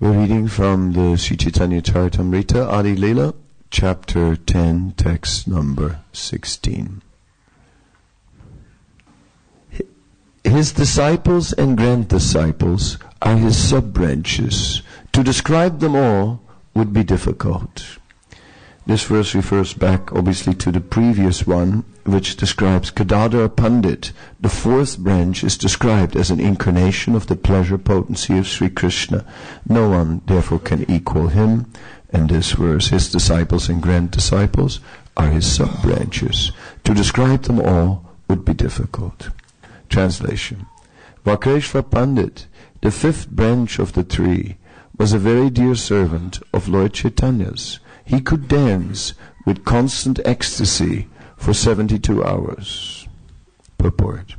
We're reading from the Sri Chaitanya Charitamrita, Adi Lila, chapter 10, text number 16. His disciples and grand-disciples are his sub-branches. To describe them all would be difficult. This verse refers back, obviously, to the previous one, which describes Kadamba Pandit. The fourth branch is described as an incarnation of the pleasure potency of Sri Krishna. No one, therefore, can equal him. And this verse, his disciples and grand-disciples are his sub-branches. To describe them all would be difficult. Translation. Vakreshwar Pandit, the fifth branch of the tree, was a very dear servant of Lord Chaitanya's. He could dance with constant ecstasy for 72 hours. Purport.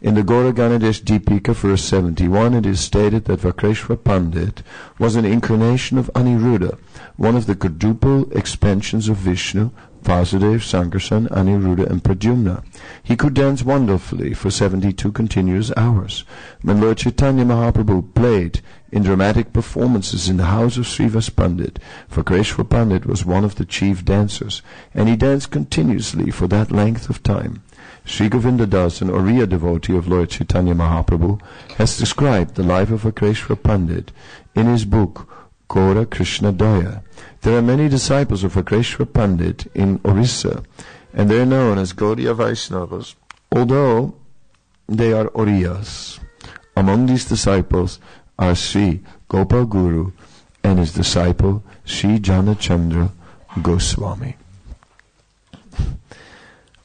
In the Gaura Ganadesh Deepika, verse 71, it is stated that Vakreshwar Pandit was an incarnation of Aniruddha, one of the quadruple expansions of Vishnu, Vasudev, Sankarsan, Aniruddha and Pradyumna. He could dance wonderfully for 72 continuous hours. When Lord Chaitanya Mahaprabhu played in dramatic performances in the house of Srivas Pandit, Vakreshwar Pandit was one of the chief dancers, and he danced continuously for that length of time. Sri Govinda Das, an Oriya devotee of Lord Chaitanya Mahaprabhu, has described the life of Vakreshwar Pandit in his book Gaura Krishna Daya. There are many disciples of Vakreshwar Pandit in Orissa, and they are known as Gaudiya Vaishnavas, although they are Oriyas. Among these disciples are Sri Gopal Guru and his disciple Sri Janachandra Goswami.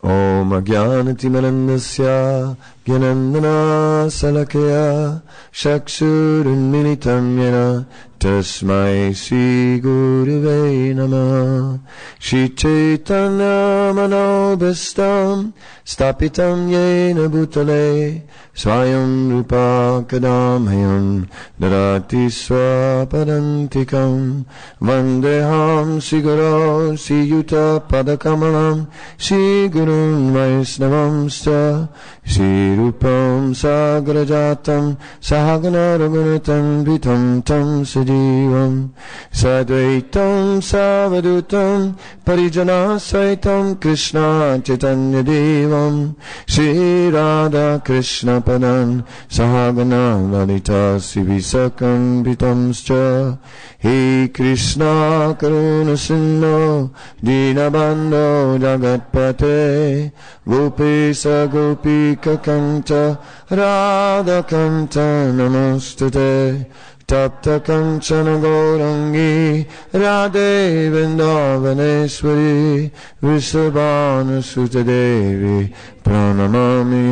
Om Ajnanatimirandasya Gyanandana Salakaya Chakshurunmilitam Yena Tasmai Sri Gurave Namah. Shri Chaitanya Manobhistam Stapitam Yena Bhutale Swayam Rupa Kadamhayam Darati Swapadantikam Vandeham Sri Guru Sri Yuta Padakamalam Sri Gurun Vaisnavamsta Sri Rupam Sagrajatam Sahagana Raghunatan Vitam Tam Sajivam Sadvaitam Savadutam Parijana Saitam Krishna Chaitanya Devam Sri Radha Krishna Padan Sahagana Lalita Sivisakam Vitamscha He Krishna Karuna Sindhu Dinabandho Jagatpate Gopisa Gopika Kanta Radha Kanta Namastate Tapta Kanchana Gaurangi Radhe Vrindavaneshwari Vrishabhanu Sutta Devi Pranamami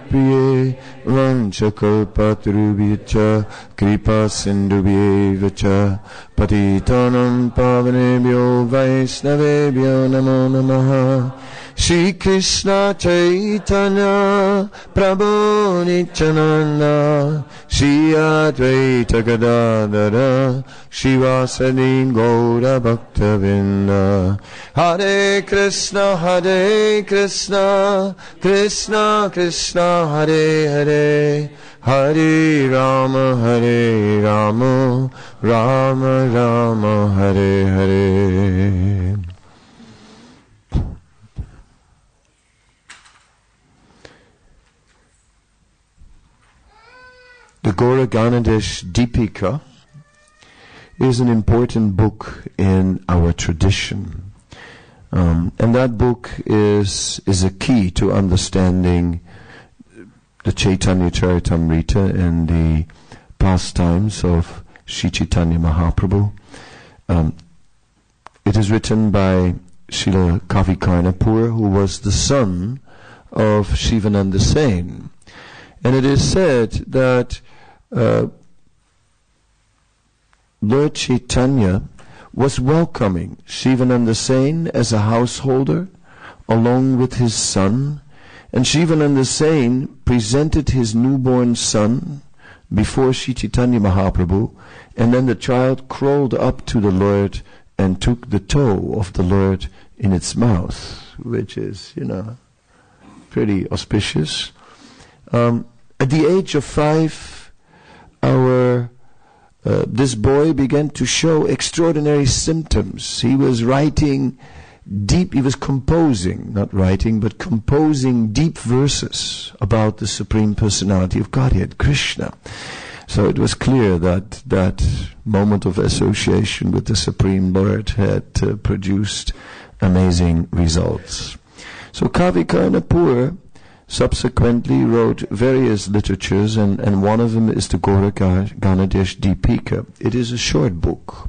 Haripriye Vanchakalpatarubhyacha Kripa Sindhubhyevacha Patitanam Pavanebhyo Vaisnavebhyo Namo Namaha. Shri Krishna Chaitanya Prabhu Nityananda Shri Advaita Gadadhara Shivasadi Gaura Bhaktavinda. Hare Krishna Krishna Krishna Hare Hare Hare Rama Rama Rama Hare Hare. The Gaura Ganadesh Deepika is an important book in our tradition. And that book is a key to understanding the Chaitanya Charitamrita and the pastimes of Sri Chaitanya Mahaprabhu. It is written by Srila Kavi Karnapur, who was the son of Shivananda Sen. And it is said that Lord Chaitanya was welcoming Shivananda Sen as a householder along with his son, and Shivananda Sen presented his newborn son before Sri Chaitanya Mahaprabhu, and then the child crawled up to the Lord and took the toe of the Lord in its mouth, which is, pretty auspicious. At the age of 5, our this boy began to show extraordinary symptoms. He was writing he was composing, not writing, but composing deep verses about the Supreme Personality of Godhead, Krishna. So it was clear that that moment of association with the Supreme Lord had produced amazing results. So Kavi Karnapur subsequently wrote various literatures, and one of them is the Gaura Ganadesh Deepika. It is a short book.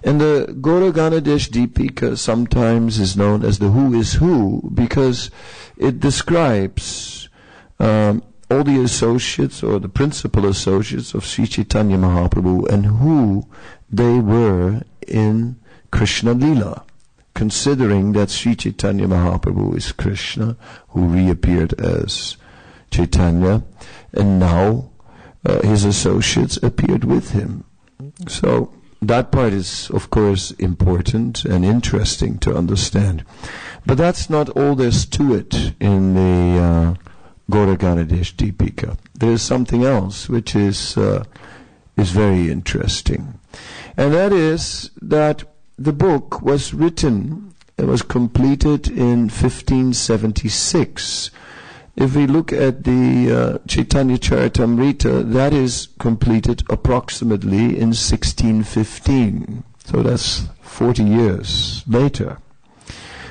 And the Gaura Ganadesh Deepika sometimes is known as the Who is Who, because it describes all the associates or the principal associates of Sri Chaitanya Mahaprabhu and who they were in Krishna Lila, considering that Sri Chaitanya Mahaprabhu is Krishna, who reappeared as Chaitanya, and now his associates appeared with him. So that part is, of course, important and interesting to understand. But that's not all there's to it in the Gaura Ganadesh Deepika. There's something else which is very interesting. And that is that the book was written, it was completed in 1576. If we look at the Chaitanya Charitamrita, that is completed approximately in 1615. So that's 40 years later.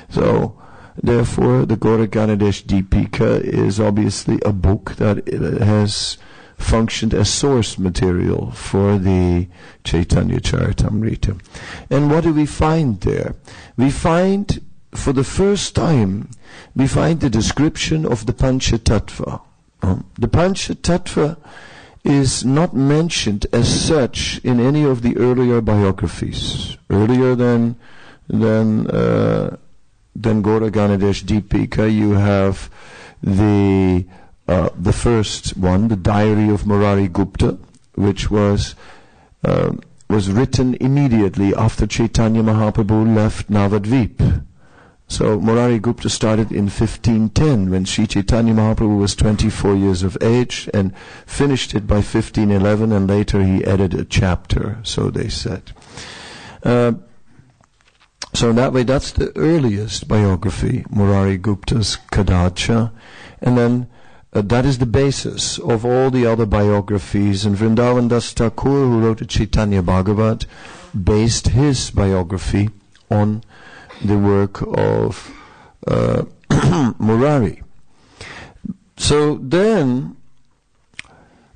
So, therefore, the Gaura Ganadesh Deepika is obviously a book that has functioned as source material for the Chaitanya Charitamrita. And what do we find there? We find, for the first time, we find the description of the Panchatattva. The Panchatattva is not mentioned as such in any of the earlier biographies. Earlier than Gaura Ganadesh Deepika, you have the first one, the Diary of Murari Gupta, which was written immediately after Chaitanya Mahaprabhu left Navadvip. So Murari Gupta started in 1510 when Sri Chaitanya Mahaprabhu was 24 years of age, and finished it by 1511, and later he added a chapter, so they said. So in that way, that's the earliest biography, Murari Gupta's Kadacha, and then that is the basis of all the other biographies. And Vrindavan Das Thakur, who wrote the Chaitanya Bhagavat, based his biography on the work of Murari. So then,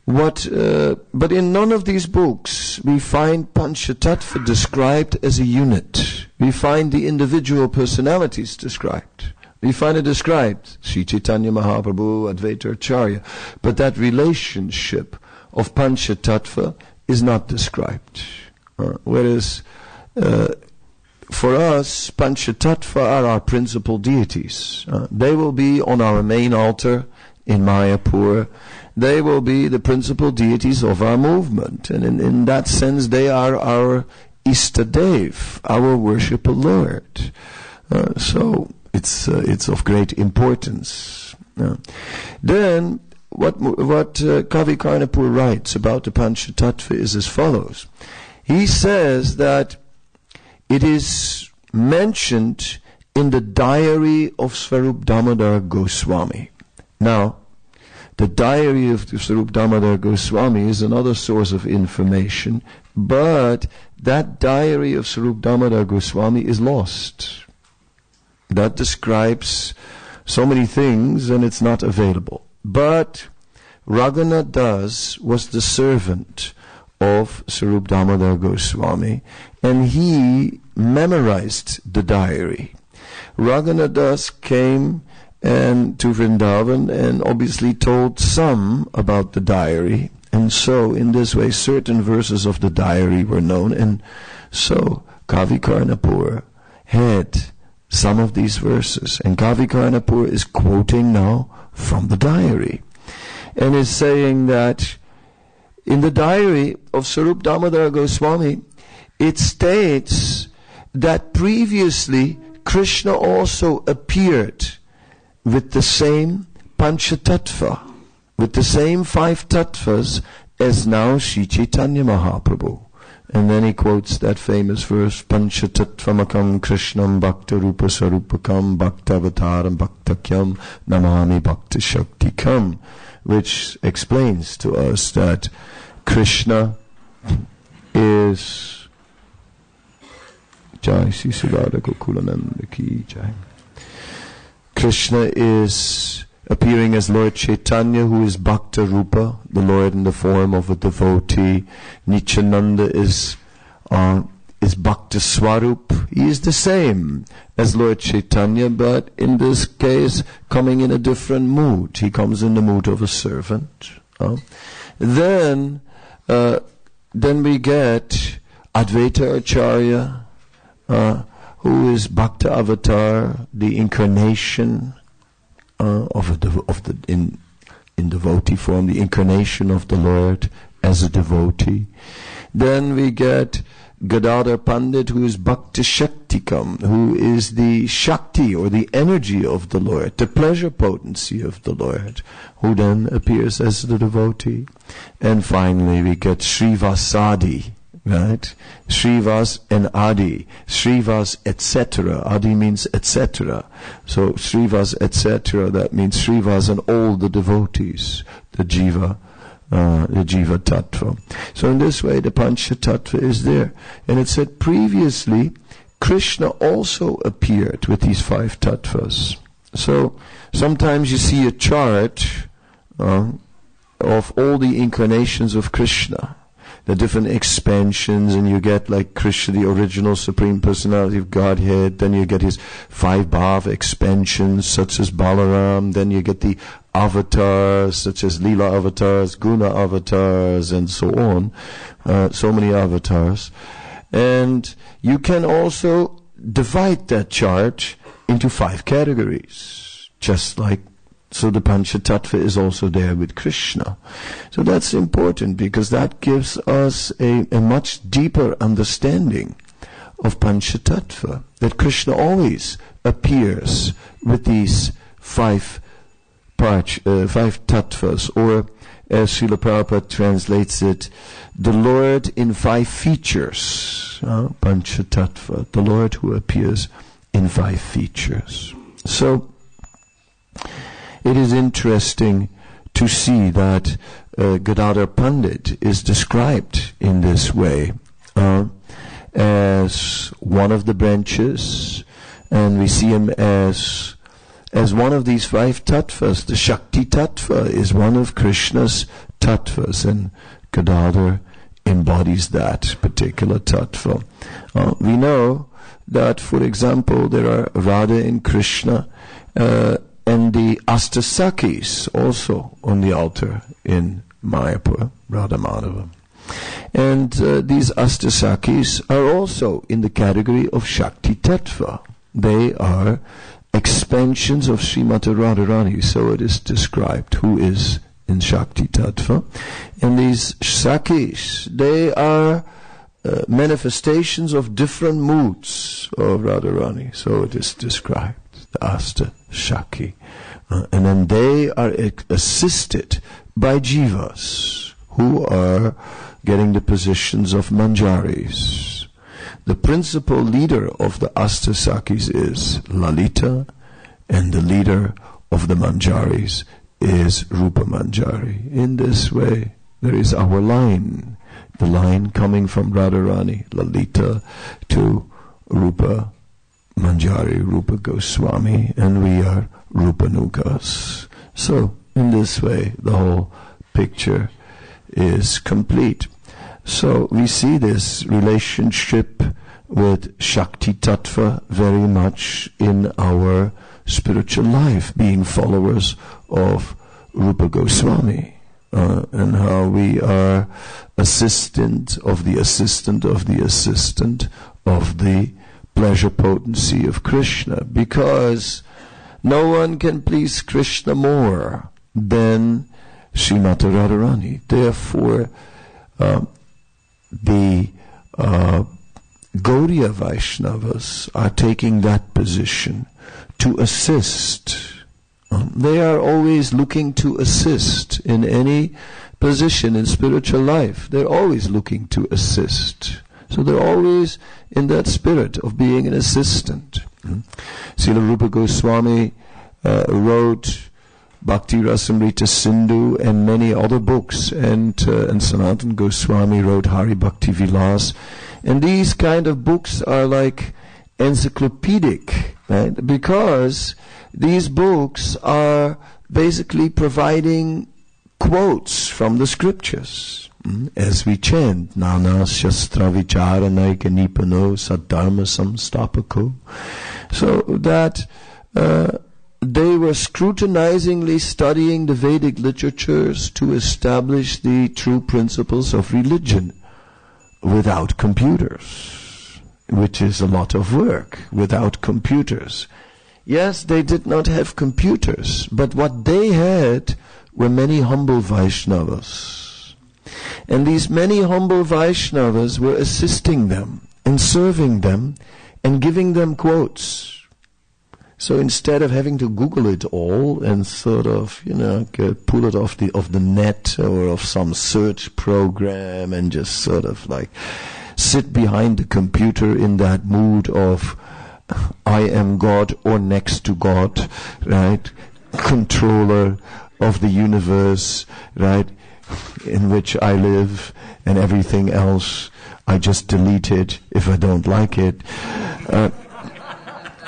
but in none of these books we find Panchatattva described as a unit. We find the individual personalities described. We find it described, Sri Chaitanya Mahaprabhu, Advaita Acharya, but that relationship of Panchatattva is not described. Whereas for us, Panchatattva are our principal deities. They will be on our main altar in Mayapur. They will be the principal deities of our movement. And in that sense, they are our Istadev, our worshipper Lord. So it's of great importance. Then, what Kavi Karnapur writes about the Panchatattva is as follows. He says that it is mentioned in the diary of Swarup Damodar Goswami. Now, the diary of Swarup Damodar Goswami is another source of information, but that diary of Swarup Damodar Goswami is lost. That describes so many things, and it's not available. But Raghunath Das was the servant of Swarup Damodar Goswami, and he memorized the diary. Raghunath Das came to Vrindavan and obviously told some about the diary, and so in this way certain verses of the diary were known, and so Kavi Karnapur had some of these verses, and Kavi Karnapur is quoting now from the diary, and is saying that in the diary of Swarup Damodar Goswami, it states that previously Krishna also appeared with the same Panchatattva, with the same 5 tattvas as now Sri Chaitanya Mahaprabhu. And then he quotes that famous verse, Panchatattvamakam Krishnam Bhakta Rupa Sarupakam Bhakta Avataram Bhaktakyam Namami Bhakta Shaktikam, which explains to us that Krishna is Jai Sri Sudhara Gokulananda Ki Jai. Krishna is appearing as Lord Chaitanya, who is Bhakta Rupa, the Lord in the form of a devotee. Nityananda is Bhakta Swarup. He is the same as Lord Chaitanya, but in this case coming in a different mood. He comes in the mood of a servant. Then we get Advaita Acharya, who is Bhakta Avatar, the incarnation in devotee form, the incarnation of the Lord as a devotee. Then we get Gadadhar Pandit, who is Bhakti Shaktikam, who is the Shakti or the energy of the Lord, the pleasure potency of the Lord, who then appears as the devotee. And finally we get Srivasadi, right? Srivas and Adi. Srivas, etc. Adi means etc. So Srivas, etc. That means Srivas and all the devotees, the Jiva Tattva. So in this way the Pancha Tattva is there. And it said previously Krishna also appeared with these 5 tattvas. So sometimes you see a chart of all the incarnations of Krishna, the different expansions, and you get like Krishna, the original Supreme Personality of Godhead, then you get his 5 bhav expansions such as Balaram, then you get the avatars such as lila avatars, guna avatars, and so on, so many avatars. And you can also divide that chart into 5 categories, just like so the Panchatattva is also there with Krishna. So that's important because that gives us a much deeper understanding of Panchatattva, that Krishna always appears with these 5 tattvas, or as Srila Prabhupada translates it, the Lord in 5 features, Panchatattva, the Lord who appears in 5 features. So it is interesting to see that Gadadhar Pandit is described in this way as one of the branches, and we see him as one of these 5 tattvas. The Shakti Tattva is one of Krishna's tattvas, and Gadadhar embodies that particular tattva. We know that, for example, there are Radha and Krishna, and the Astasakis also on the altar in Mayapur, Radha Madhava. And these Astasakis are also in the category of Shakti Tattva. They are expansions of Srimati Radharani, so it is described, who is in Shakti Tattva. And these Sakis, they are manifestations of different moods of Radharani, so it is described, the Asta Shaki. And then they are assisted by jivas who are getting the positions of manjaris. The principal leader of the Astasakis is Lalita, and the leader of the manjaris is Rupa Manjari. In this way, there is our line, the line coming from Radharani, Lalita, to Rupa Manjari, Rupa Goswami, and we are Rupanugas. So, in this way, the whole picture is complete. So, we see this relationship with Shakti Tattva very much in our spiritual life, being followers of Rupa Goswami, and how we are assistant of the assistant of the assistant of the pleasure potency of Krishna, because no one can please Krishna more than Srimati Radharani. Therefore, the Gaudiya Vaishnavas are taking that position to assist. They are always looking to assist in any position in spiritual life. They're always looking to assist. So they're always in that spirit of being an assistant. Srila Rupa Goswami wrote Bhakti Rasamrita Sindhu and many other books, and Sanatana Goswami wrote Hari Bhakti Vilas, and these kind of books are like encyclopedic, right? Because these books are basically providing quotes from the scriptures. As we chant, Nana Shastra Vichara Naika Nipano Saddharma Samstapako. So that they were scrutinizingly studying the Vedic literatures to establish the true principles of religion without computers, which is a lot of work, without computers. Yes, they did not have computers, but what they had were many humble Vaishnavas. And these many humble Vaishnavas were assisting them and serving them and giving them quotes. So instead of having to Google it all and sort of, pull it off the net or of some search program and just sort of like sit behind the computer in that mood of I am God or next to God, right? Controller of the universe, right? In which I live, and everything else I just delete it if I don't like it.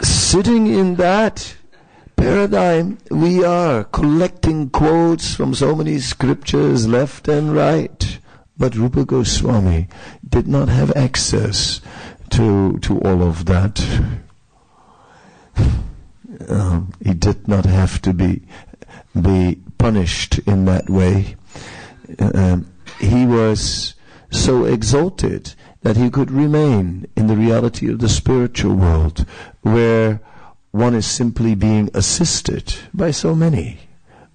Sitting in that paradigm, we are collecting quotes from so many scriptures left and right. But Rupa Goswami did not have access to all of that. He did not have to be punished in that way. He was so exalted that he could remain in the reality of the spiritual world, where one is simply being assisted by so many.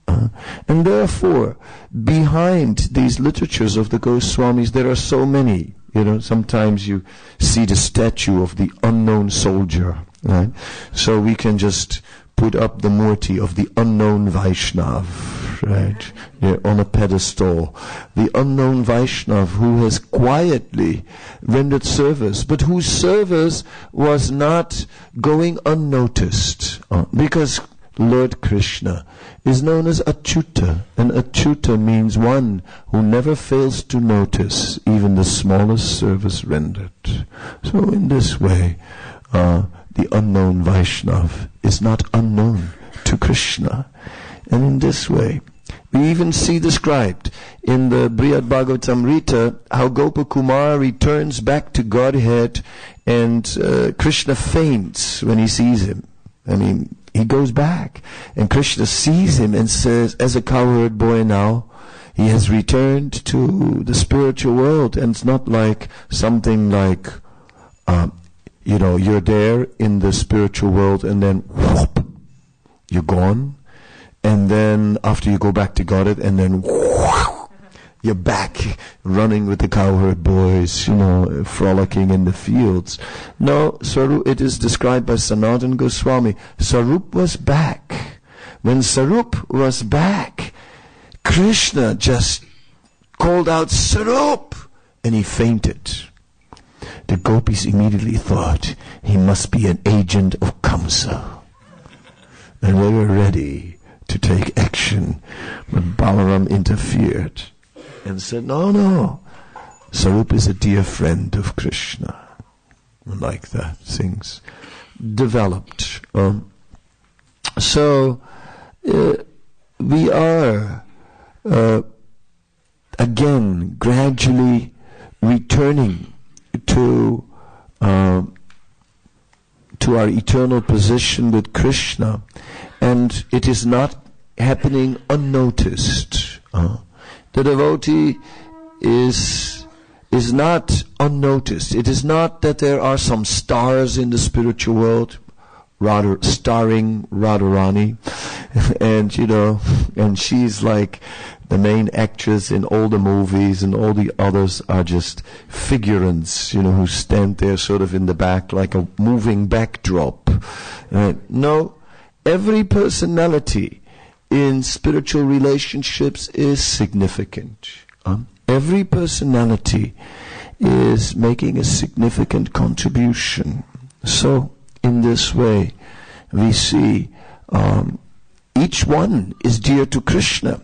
And therefore, behind these literatures of the Goswamis, there are so many. Sometimes you see the statue of the unknown soldier, right? So we can just put up the murti of the unknown Vaishnav, right? They're on a pedestal. The unknown Vaishnav who has quietly rendered service, but whose service was not going unnoticed. Because Lord Krishna is known as Achyuta, and Achyuta means one who never fails to notice even the smallest service rendered. So in this way, the unknown Vaishnav is not unknown to Krishna. And in this way, we even see described in the Brihad Bhagavatamrita how Gopakumar returns back to Godhead, and Krishna faints when he sees him. He goes back, and Krishna sees him and says, as a cowherd boy now, he has returned to the spiritual world. And it's not like something like, you're there in the spiritual world and then whoop, you're gone. And then after you go back to Godhead, and then whoop, you're back running with the cowherd boys, frolicking in the fields. No, it is described by Sanatana Goswami. Sarup was back. When Sarup was back, Krishna just called out, Sarup! And he fainted. The gopis immediately thought he must be an agent of Kamsa. And they were ready to take action. But Balaram interfered and said, no, Sarup is a dear friend of Krishna. Like that, things developed. So we are again gradually returning to our eternal position with Krishna, and it is not happening unnoticed. The devotee is not unnoticed. It is not that there are some stars in the spiritual world, rather starring Radharani, and she's like the main actress in all the movies, and all the others are just figurants, who stand there sort of in the back like a moving backdrop. No, every personality in spiritual relationships is significant. Every personality is making a significant contribution. So, in this way, we see each one is dear to Krishna.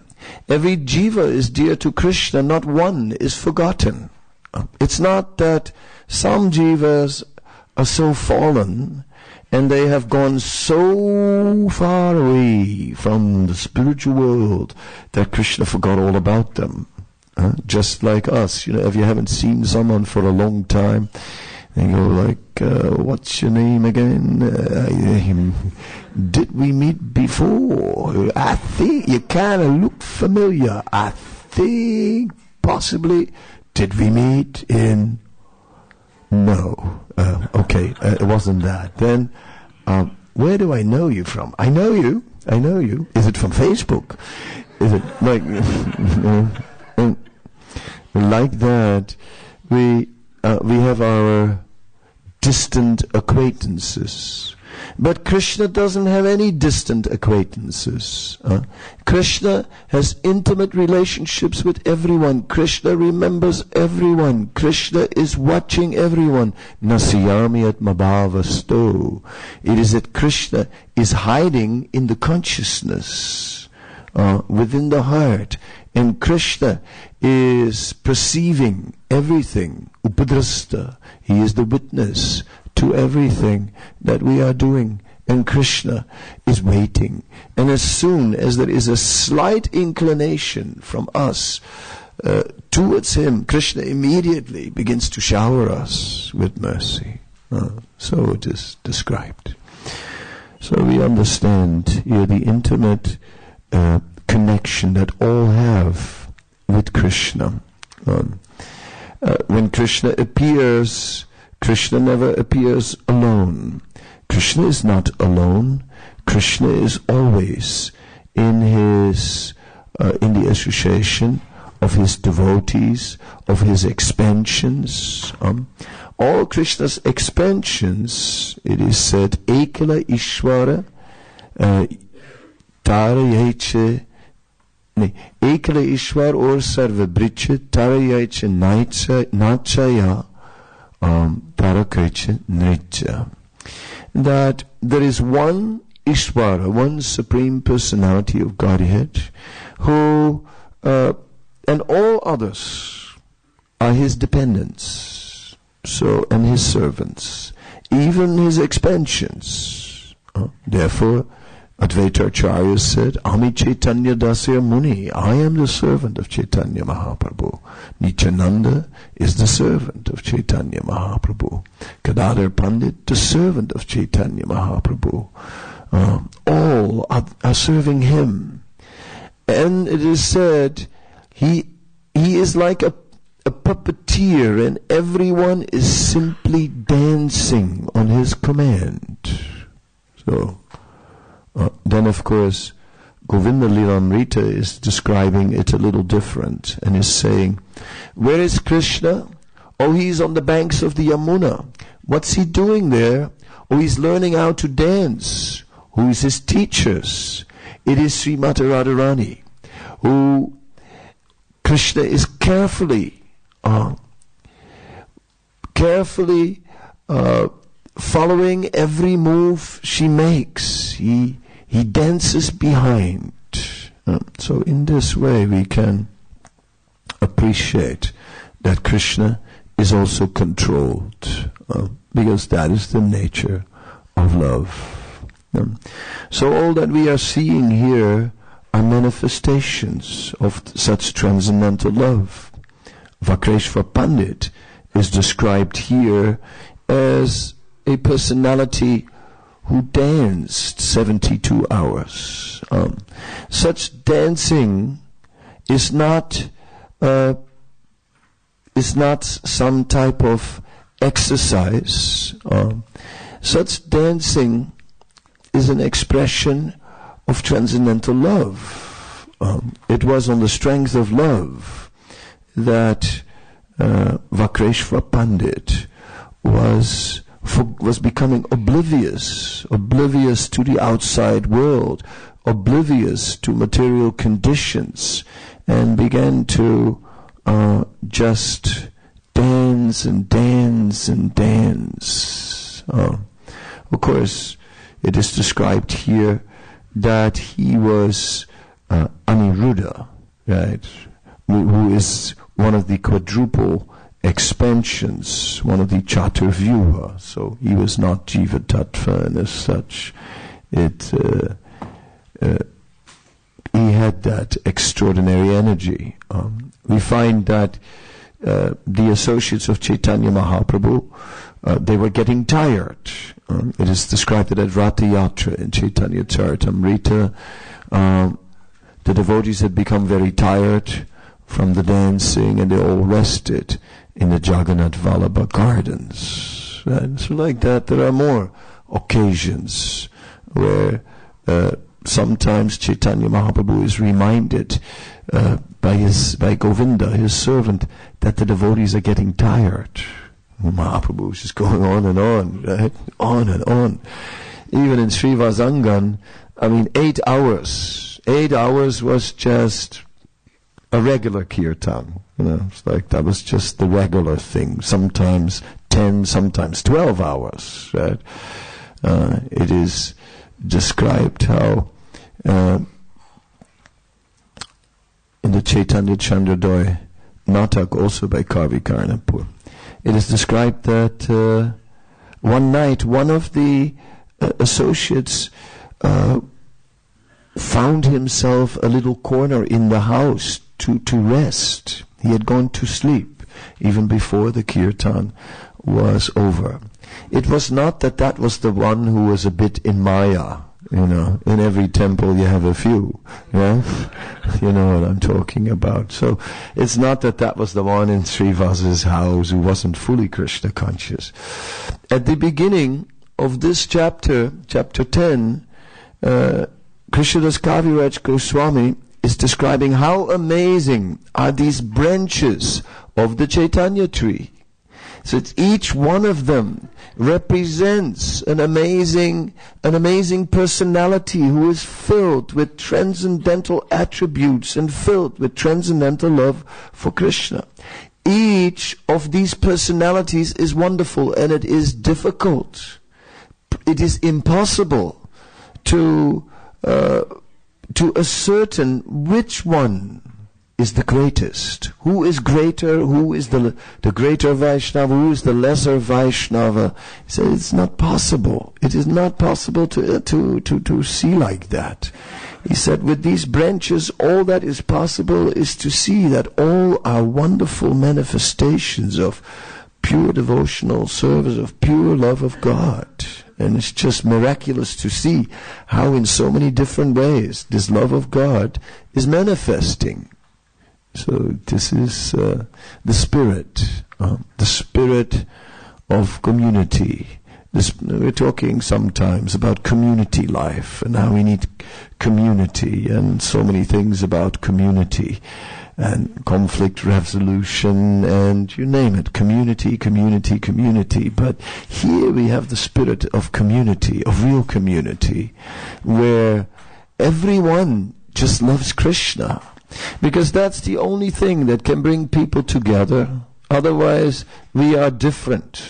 Every jiva is dear to Krishna. Not one is forgotten. It's not that some jivas are so fallen and they have gone so far away from the spiritual world that Krishna forgot all about them. Just like us, if you haven't seen someone for a long time, they go like, what's your name again? Did we meet before? I think you kind of look familiar. I think possibly, did we meet in? No. Okay, it wasn't that. Then, where do I know you from? I know you. Is it from Facebook? Is it like, like that? We have our distant acquaintances. But Krishna doesn't have any distant acquaintances. Krishna has intimate relationships with everyone. Krishna remembers everyone. Krishna is watching everyone. Nasiyami atmabhavasto. It is that Krishna is hiding in the consciousness, within the heart. And Krishna is perceiving everything. Upadrasta. He is the witness to everything that we are doing. And Krishna is waiting. And as soon as there is a slight inclination from us towards Him, Krishna immediately begins to shower us with mercy. So it is described. So we understand here the intimate connection that all have with Krishna. When Krishna appears, Krishna never appears alone. Krishna is not alone. Krishna is always in his in the association of his devotees, of his expansions. All Krishna's expansions, it is said, Ekala Ishvara Tarayeche Ekala Ishwar or Sarva Bricha Tarayeche Nachaya Tarakricha Nritya. That there is one Ishvara, one Supreme Personality of Godhead, who, and all others are His dependents, so, and His servants, even His expansions. Therefore, Advaita Acharya said, Ami Chaitanya Dasya Muni, I am the servant of Chaitanya Mahaprabhu. Nityananda is the servant of Chaitanya Mahaprabhu. Gadadhar Pandit, the servant of Chaitanya Mahaprabhu. All are serving him. And it is said, he is like a puppeteer, and everyone is simply dancing on his command. So, then of course, Govinda Lilamrita is describing it a little different and is saying, where is Krishna? Oh, he's on the banks of the Yamuna. What's he doing there? Oh, he's learning how to dance. Who is his teachers? It is Srimati Radharani, who Krishna is carefully following every move she makes. He dances behind. So in this way we can appreciate that Krishna is also controlled, because that is the nature of love. So all that we are seeing here are manifestations of such transcendental love. Vakreshwar Pandit is described here as a personality who danced 72 hours. Such dancing is not some type of exercise. Such dancing is an expression of transcendental love. It was on the strength of love that Vakreshwar Pandit was becoming oblivious to the outside world, oblivious to material conditions and began to just dance and dance and dance. Of course, it is described here that he was Aniruddha, right, who is one of the quadruple expansions, one of the Chaturvyuha. So he was not Jiva Tattva, and as such, he had that extraordinary energy. We find that the associates of Chaitanya Mahaprabhu, they were getting tired. It is described that at Ratha Yatra in Chaitanya Charitamrita, the devotees had become very tired from the dancing, and they all rested in the Jagannath Vallabha gardens. And so like that, there are more occasions where sometimes Chaitanya Mahaprabhu is reminded by Govinda, his servant, that the devotees are getting tired. Mahaprabhu is just going on and on, right? On and on. Even in Srivasangan, 8 hours. 8 hours was just a regular kirtan. It's like that was just the regular thing. Sometimes 10, sometimes 12 hours, right? It is described how in the Chaitanya Chandradoy Natak, also by Kavi Karnapur, it is described that one night one of the associates found himself a little corner in the house to rest. He had gone to sleep even before the kirtan was over. It was not that was the one who was a bit in Maya. In every temple you have a few, yeah? You know what I'm talking about. So it's not that was the one in Srivasa's house who wasn't fully Krishna conscious. At the beginning of this chapter 10, Krishnadas Kaviraj Goswami is describing how amazing are these branches of the Chaitanya tree. So each one of them represents an amazing personality who is filled with transcendental attributes and filled with transcendental love for Krishna. Each of these personalities is wonderful, and it is difficult. It is impossible to ascertain which one is the greatest. Who is greater? Who is the greater Vaishnava? Who is the lesser Vaishnava? He said it's not possible. It is not possible to see like that. He said with these branches, all that is possible is to see that all are wonderful manifestations of pure devotional service, of pure love of God. And it's just miraculous to see how in so many different ways this love of God is manifesting. So this is the spirit of community. We're talking sometimes about community life and how we need community and so many things about community and conflict resolution and you name it, community. But here we have the spirit of community, of real community, where everyone just loves Krishna. Because that's the only thing that can bring people together. Otherwise, we are different.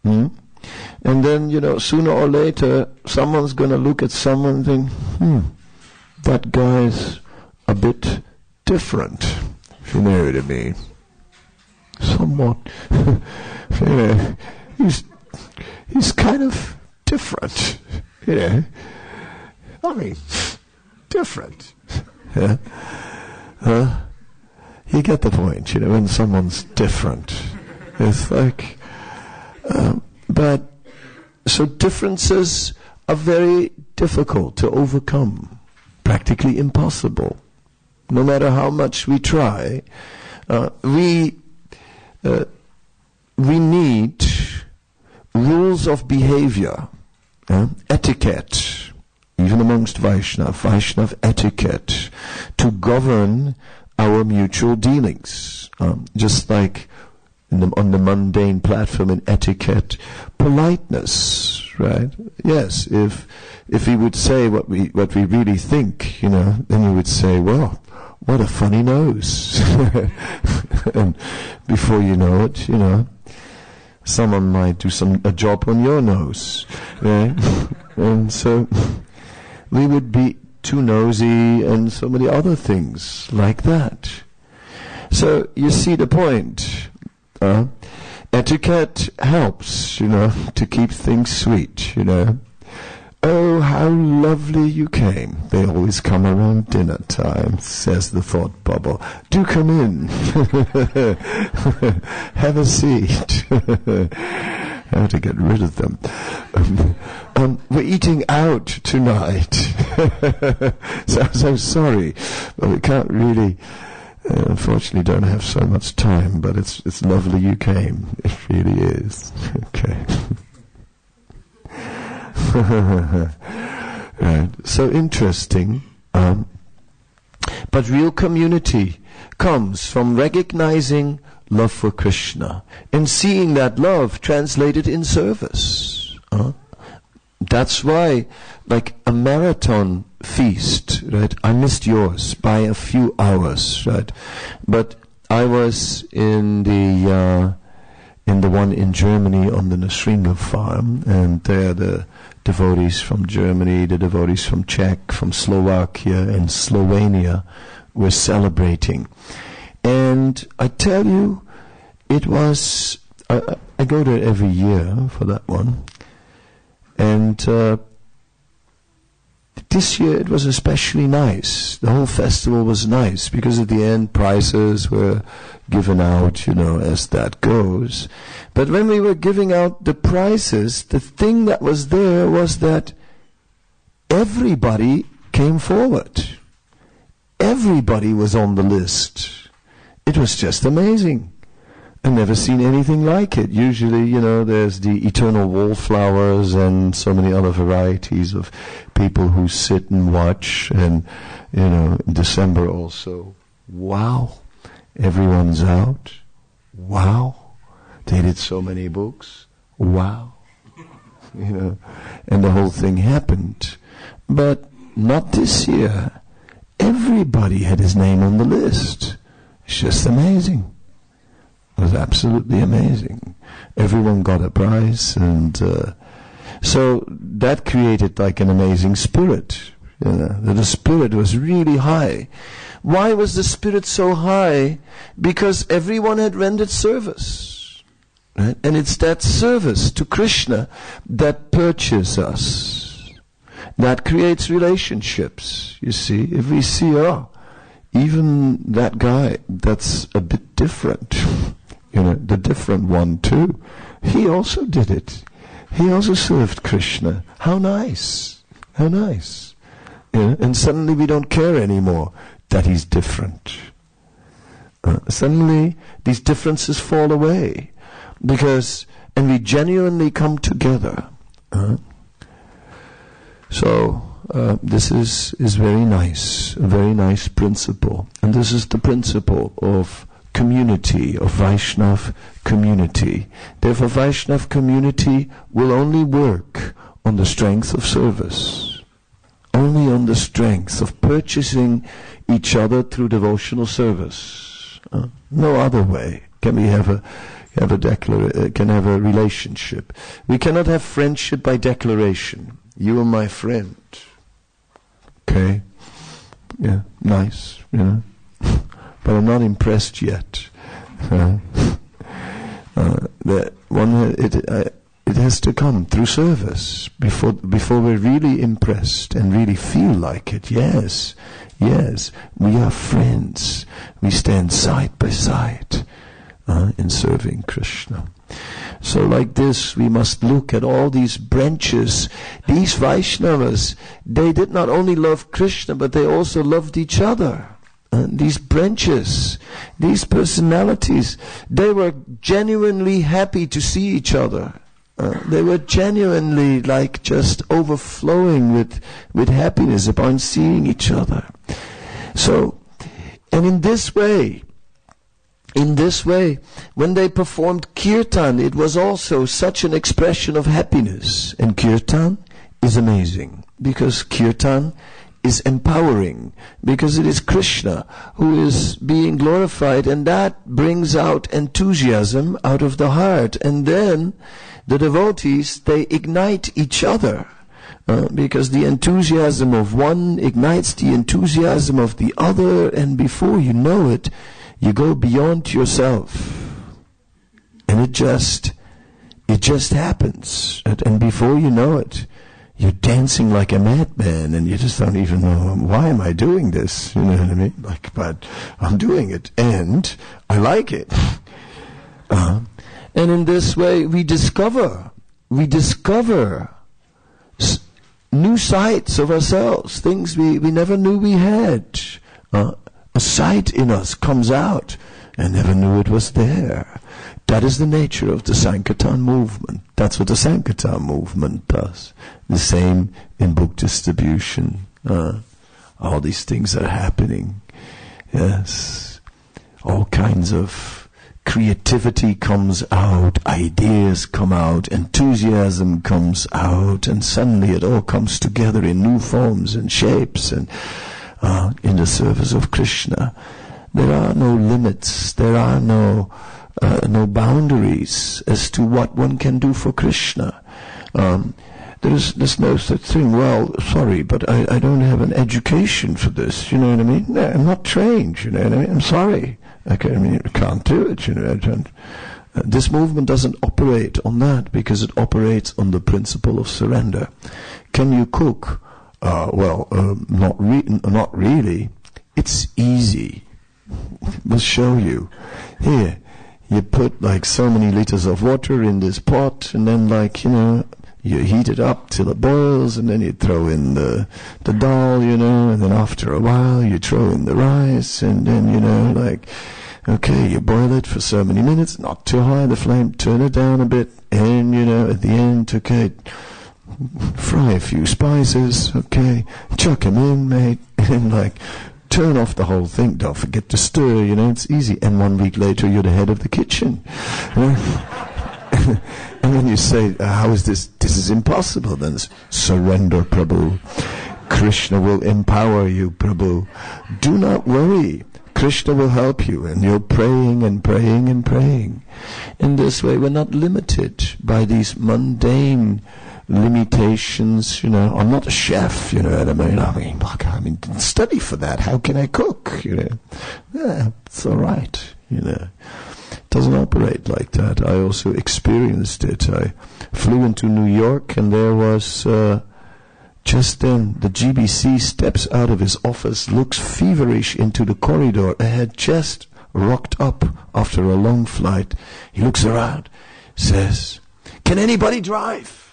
And then, sooner or later, someone's going to look at someone and think, that guy's a bit different, if you know what I mean. Somewhat. He's kind of different. Different. Yeah. You get the point, when someone's different. It's like, but, so differences are very difficult to overcome, practically impossible. No matter how much we try, we need rules of behavior, etiquette, even amongst Vaishnav etiquette, to govern our mutual dealings. Just like on the mundane platform in etiquette, politeness, right? Yes, if he would say what we really think, then he would say, well, what a funny nose. And before you know it, someone might do a job on your nose, right? And so we would be too nosy and so many other things like that. So you see the point. Etiquette helps, to keep things sweet, Oh, how lovely you came. They always come around dinner time, says the thought bubble. Do come in. Have a seat. How to get rid of them. We're eating out tonight. So sorry, but we can't really... unfortunately don't have so much time, but it's lovely you came. It really is. Okay. Right. So interesting. But real community comes from recognizing love for Krishna and seeing that love translated in service. That's why, like a marathon feast, right? I missed yours by a few hours, right? But I was in the one in Germany on the Nasringa farm, and there the devotees from Germany, the devotees from Czech, from Slovakia and Slovenia were celebrating. And I tell you, it was, I go there every year for that one. And this year it was especially nice. The whole festival was nice because at the end prizes were given out, as that goes. But when we were giving out the prizes, the thing that was there was that everybody came forward. Everybody was on the list. It was just amazing. I've never seen anything like it. Usually, there's the eternal wallflowers and so many other varieties of people who sit and watch. And, in December also, wow, everyone's out. Wow, they did so many books. Wow, and the whole thing happened. But not this year. Everybody had his name on the list. It's just amazing. It was absolutely amazing. Everyone got a prize, and so that created like an amazing spirit. The spirit was really high. Why was the spirit so high? Because everyone had rendered service. Right? And it's that service to Krishna that purchases us. That creates relationships. You see, if we see, even that guy, that's a bit different. The different one too. He also did it. He also served Krishna. How nice. How nice. And suddenly we don't care anymore that he's different. Suddenly these differences fall away. And we genuinely come together. So this is very nice. A very nice principle. And this is the principle of community, of Vaishnav community. Therefore, Vaishnav community will only work on the strength of service. Only on the strength of purchasing each other through devotional service. No other way can we have a relationship. We cannot have friendship by declaration. You are my friend. Okay? Yeah, nice, But I'm not impressed yet. It has to come through service before we're really impressed and really feel like it. Yes, we are friends. We stand side by side in serving Krishna. So like this, we must look at all these branches. These Vaishnavas, they did not only love Krishna, but they also loved each other. These branches, these personalities, they were genuinely happy to see each other. They were genuinely like just overflowing with happiness upon seeing each other. So, and in this way, In this way, when they performed kirtan, it was also such an expression of happiness. And kirtan is amazing, because kirtan is empowering, because it is Krishna who is being glorified, and that brings out enthusiasm out of the heart. And then the devotees, they ignite each other, because the enthusiasm of one ignites the enthusiasm of the other, and before you know it, you go beyond yourself, and it just happens, and before you know it, you're dancing like a madman, and you just don't even know, why am I doing this? You know what I mean? Like, but I'm doing it, and I like it. And in this way, we discover new sides of ourselves, things we never knew we had. A sight in us comes out, and never knew it was there. That is the nature of the Sankirtan movement. That's what the Sankirtan movement does. The same in book distribution. All these things are happening. Yes. All kinds of creativity comes out, ideas come out, enthusiasm comes out, and suddenly it all comes together in new forms and shapes, and in the service of Krishna. There are no limits, there are no boundaries as to what one can do for Krishna. There's no such thing, well, sorry, but I don't have an education for this, you know what I mean? No, I'm not trained, you know what I mean? I'm sorry. I can't do it, you know. This movement doesn't operate on that, because it operates on the principle of surrender. Can you cook? Not really. It's easy. We'll show you. Here, you put like so many liters of water in this pot, and then you heat it up till it boils, and then you throw in the dal, and then after a while you throw in the rice, and then, okay, you boil it for so many minutes, not too high the flame, turn it down a bit, and, at the end, okay, fry a few spices, okay, chuck them in, mate, and turn off the whole thing, don't forget to stir, it's easy, and 1 week later you're the head of the kitchen. And when you say, how is this? This is impossible. Then surrender, Prabhu. Krishna will empower you, Prabhu. Do not worry. Krishna will help you. And you're praying and praying and praying. In this way, we're not limited by these mundane limitations. I'm not a chef, what I mean? I mean, study for that. How can I cook? Yeah, it's all right, Doesn't operate like that. I also experienced it. I flew into New York, and there was just then the GBC steps out of his office, looks feverish into the corridor. I had just rocked up after a long flight. He looks around, says, "Can anybody drive?"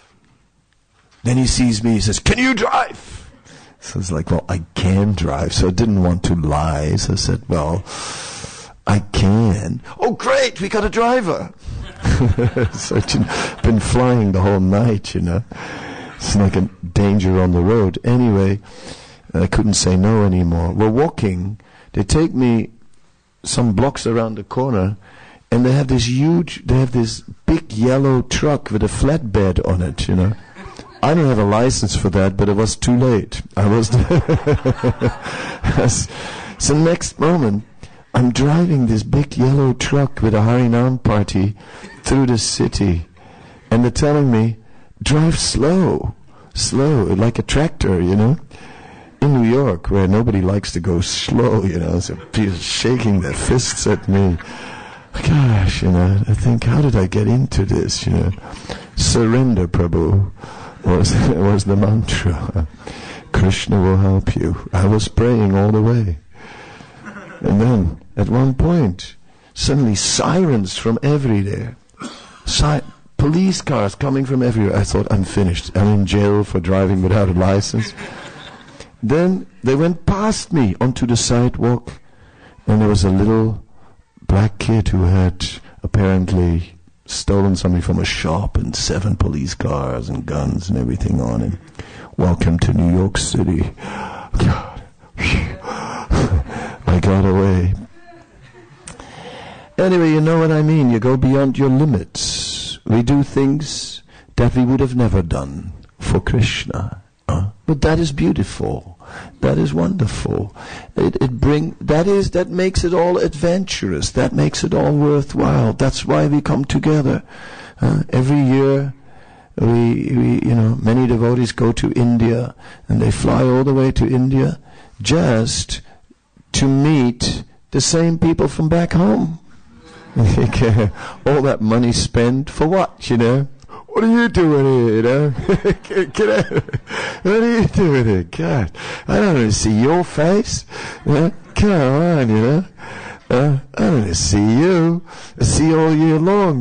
Then he sees me, he says, "Can you drive?" So it's like, well, I can drive. So I didn't want to lie. So I said, well, I can. Oh, great, we got a driver. So I've been flying the whole night, It's like a danger on the road. Anyway, I couldn't say no anymore. We're walking. They take me some blocks around the corner, and they have this big yellow truck with a flatbed on it, I don't have a license for that, but it was too late. So next moment, I'm driving this big yellow truck with a Harinam party through the city, and they're telling me, drive slow, like a tractor, In New York, where nobody likes to go slow, so people shaking their fists at me. Gosh, I think, how did I get into this, Surrender, Prabhu, was the mantra. Krishna will help you. I was praying all the way. And then, at one point, suddenly sirens from everywhere. Police cars coming from everywhere. I thought, I'm finished. I'm in jail for driving without a license. Then they went past me onto the sidewalk, and there was a little black kid who had apparently stolen something from a shop, and 7 police cars and guns and everything on him. Welcome to New York City. God. I got away. Anyway, you know what I mean. You go beyond your limits. We do things that we would have never done for Krishna. But that is beautiful. That is wonderful. That makes it all adventurous. That makes it all worthwhile. That's why we come together. Every year, many devotees go to India, and they fly all the way to India just to meet the same people from back home. All that money spent for what, What are you doing here, Get out. What are you doing here? God, I don't want to see your face. Come on, I don't want to see you. I see you all year long,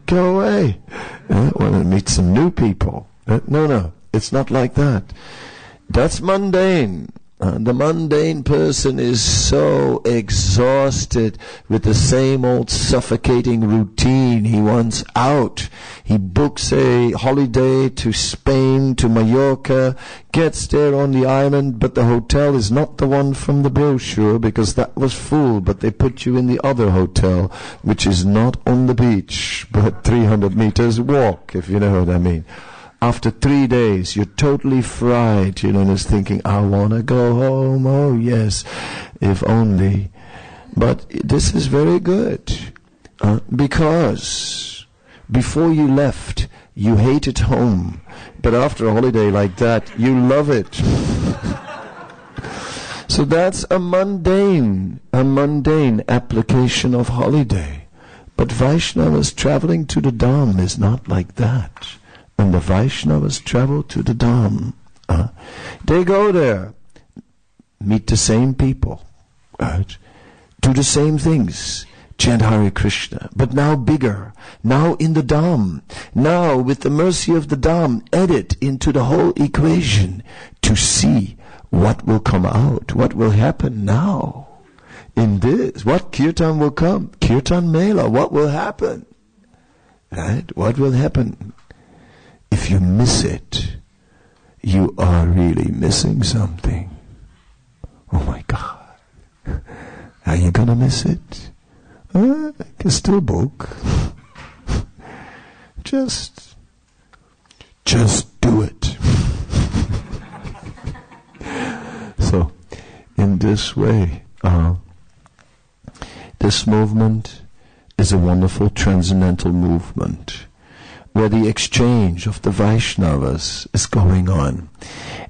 Go away. I want to meet some new people. No, it's not like that. That's mundane. The mundane person is so exhausted with the same old suffocating routine. He wants out. He books a holiday to Spain, to Mallorca, gets there on the island, but the hotel is not the one from the brochure because that was full, but they put you in the other hotel, which is not on the beach, but 300 meters walk, if you know what I mean. After 3 days, you're totally fried, and just thinking, I want to go home, oh yes, if only. But this is very good, because before you left, you hated home, but after a holiday like that, you love it. So that's a mundane application of holiday. But Vaishnavas traveling to the Dham is not like that. And the Vaishnavas travel to the Dham. They go there, meet the same people, right? Do the same things, chant Hare Krishna, but now bigger, now in the Dham, now with the mercy of the Dham, edit into the whole equation to see what will come out, what will happen now in this, what kirtan will come, kirtan mela, what will happen, right? What will happen? If you miss it, you are really missing something. Oh my God. Are you gonna miss it? I can still book. Just do it. So, in this way, this movement is a wonderful transcendental movement, where the exchange of the Vaishnavas is going on.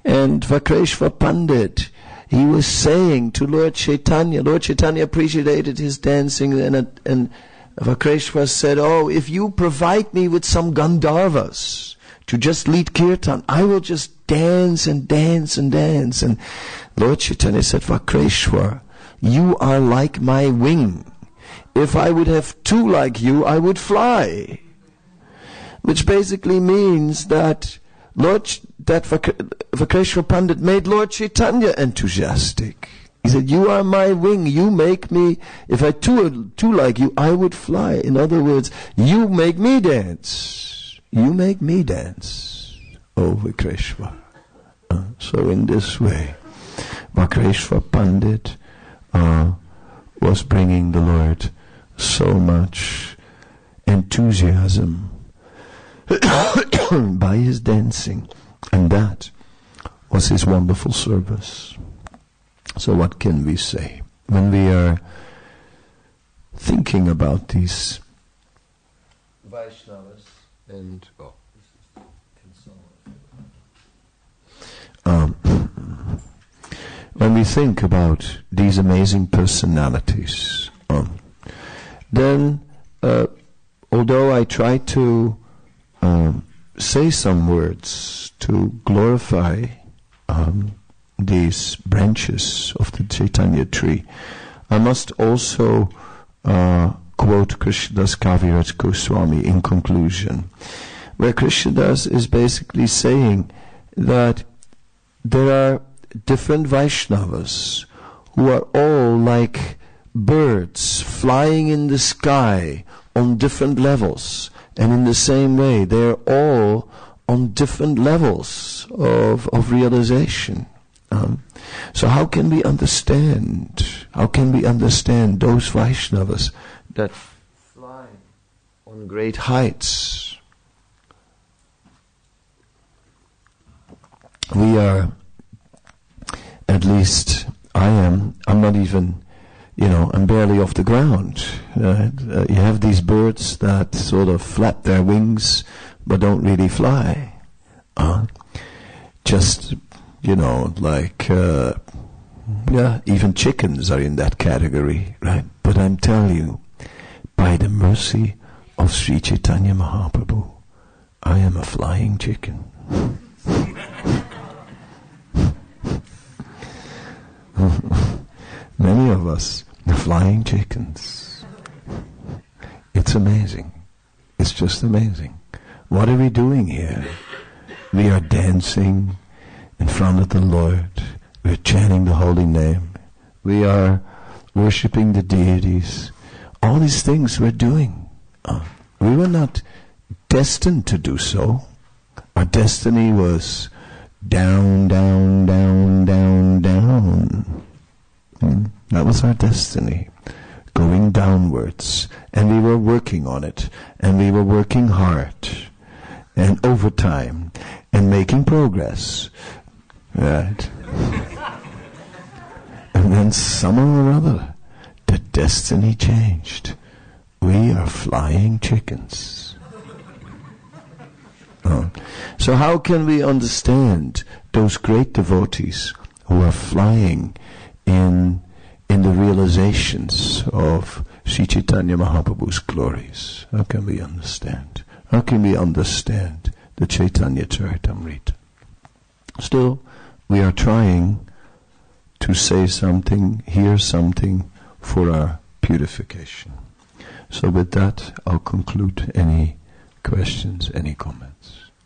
And Vakreshwar Pandit, he was saying to Lord Chaitanya appreciated his dancing, and Vakreshwar said, if you provide me with some Gandharvas to just lead kirtan, I will just dance and dance and dance. And Lord Chaitanya said, Vakreshwar, you are like my wing. If I would have two like you, I would fly. Which basically means that Vakreshwar Pandit made Lord Chaitanya enthusiastic. He said, you are my wing, you make me, if I two like you, I would fly. In other words, you make me dance. You make me dance, oh Vakreshwar. So in this way, Vakreshwar Pandit was bringing the Lord so much enthusiasm by his dancing, and that was his wonderful service. So what can we say when we are thinking about these Vaishnavas and when we think about these amazing personalities, then although I try to say some words to glorify these branches of the Chaitanya tree, I must also quote Krishnadas Kaviraj Goswami in conclusion, where Krishnadas is basically saying that there are different Vaishnavas who are all like birds flying in the sky on different levels. And in the same way, they're all on different levels of realization. So how can we understand those Vaishnavas that fly on great heights. We are, at least I am, I'm not even, I'm barely off the ground. You have these birds that sort of flap their wings but don't really fly. Just, even chickens are in that category, right? But I'm telling you, by the mercy of Sri Chaitanya Mahaprabhu, I am a flying chicken. Many of us are flying chickens. It's amazing. It's just amazing. What are we doing here? We are dancing in front of the Lord. We are chanting the holy name. We are worshipping the deities. All these things we're doing. We were not destined to do so. Our destiny was down, down, down, down, down. That was our destiny. Going downwards. And we were working on it. And we were working hard. And overtime. And making progress. Right? And then somehow or other, the destiny changed. We are flying chickens. So how can we understand those great devotees who are flying in the realizations of Sri Chaitanya Mahaprabhu's glories? How can we understand? How can we understand the Chaitanya Charitamrita? Still, we are trying to say something, hear something for our purification. So with that, I'll conclude. Any questions, any comments?